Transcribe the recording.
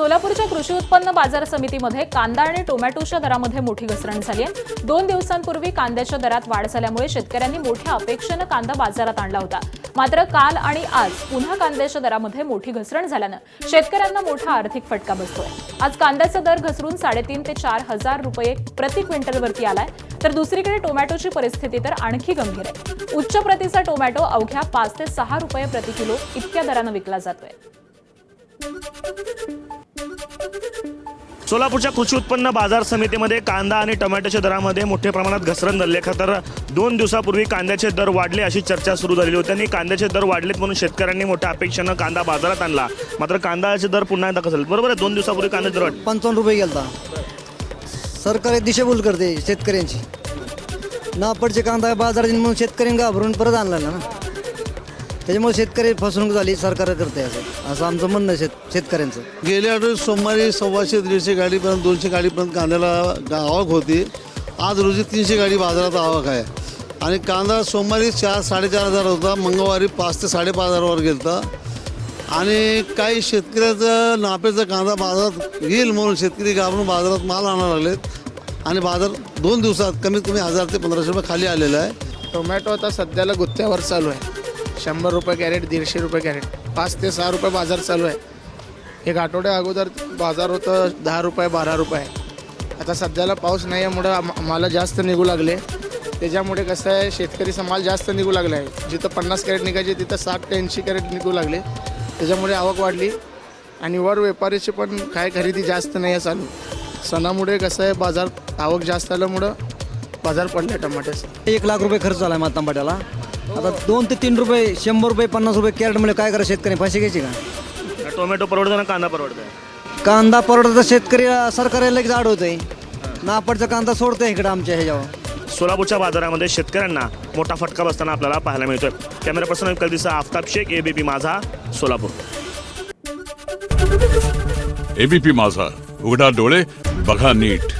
सोलापूरच्या कृषी उत्पन्न बाजार समितीमध्ये कांदा आणि टोमॅटोच्या दरामध्ये मोठी घसरण झाली आहे। 2 दिवसांपूर्वी कांद्याच्या दरात वाढ झाल्यामुळे शेतकऱ्यांनी मोठ्या अपेक्षेने कांदा बाजारात आणला होता। मात्र काल आणि आज पुन्हा कांद्याच्या दरामध्ये मोठी घसरण झाल्याने शेतकऱ्यांना मोठा आर्थिक फटका बसतोय। आज कांद्याचा दर घसरून 3.5 ते 4 हजार रुपये प्रति क्विंटलवरती आलाय, तर दुसरीकडे टोमॅटोची परिस्थिती तर आणखी गंभीर आहे। उच्च प्रतीचा टोमॅटो अवघ्या 5 ते 6 रुपये प्रति किलो इतक्या दराने विकला जातोय। सोलापूरच्या कृषी उत्पन्न बाजार समितीमध्ये कांदा आणि टोमॅटोच्या दरामध्ये मोठ्या प्रमाणात घसरण झाली आहे। तर 2 दिवसापूर्वी कांद्याचे दर वाढले अशी चर्चा सुरू झालेली होती आणि कांद्याचे दर वाढलेत म्हणून शेतकऱ्यांनी मोठ्या अपेक्षेने कांदा बाजारात आणला। मात्र कांद्याचे दर पुन्हा एकदा घसरले। बरोबर आहे, 2 दिवसापूर्वी कांद्याचे दर 55 रुपये गेलता। सरकार दिशाभूल करते शेतकऱ्यांची। नापडचे कांदा बाजारात म्हणून शेतकऱ्यांनी घाबरून परत आणला ना, त्याच्यामुळे शेतकरी फसवणूक झाली, सरकार करते असं आमचं म्हणणं आहे शेतकऱ्यांचं। गेल्या आठवड्यात सोमवारी 125-150 गाडीपर्यंत 200 गाडीपर्यंत कांद्याला आवक होती। आज रोजी 300 गाडी बाजारात आवक आहे आणि कांदा सोमवारी 4-4.5 हजार होता, मंगळवारी 5 ते 5.5 हजारावर गेलता आणि काही शेतकऱ्याचं नापेचा कांदा बाजारात येईल म्हणून शेतकरी घाबरून बाजारात माल आणायला लागलेत आणि बाजार 2 दिवसात कमीत कमी 1000 ते 1500 रुपये खाली आलेला आहे। टोमॅटो आता सध्याला गुत्त्यावर चालू आहे। 100 रुपये कॅरेट, 150 रुपये कॅरेट, 5 ते 6 रुपये बाजार चालू आहे। एक आठवड्या अगोदर बाजार होतं 10 रुपये 12 रुपये। आता सध्याला पाऊस नाही यामुळं माल जास्त निघू लागले, त्याच्यामुळे कसं आहे शेतकरीचा माल जास्त निघू लागला आहे। जिथं 50 कॅरेट निघायचे तिथं 60 ते 80 कॅरेट निघू लागले, त्याच्यामुळे आवक वाढली आणि वर व्यापारीची पण काय खरेदी जास्त नाही आहे चालू। सणामुळे कसं आहे बाजार आवक जास्त आल्यामुळं बाजार पडले टमाट्याचं। 1 लाख रुपये खर्च झाला आहे टमाट्याला। आता 2 ते 3 रुपये, 100 रुपये, 50 रुपये कॅरेट म्हणजे काय करा शेतकरी फाशी घ्यायची का? टोमॅटो परवडतो ना कांदा परवडतोय? कांदा परवडता शेतकरी सरकारला लगेच अडवतंय, नापडचा कांदा सोडतोय इकडे आमच्या ह्याच्यावर। सोलापूरच्या बाजारामध्ये शेतकऱ्यांना मोठा फटका बसताना आपल्याला पाहायला मिळतोय। कॅमेरा पर्सन कलदीसा, आफताब शेख, एबीपी माझा, सोलापूर। एबीपी माझा, उघडा डोळे बघा नीट।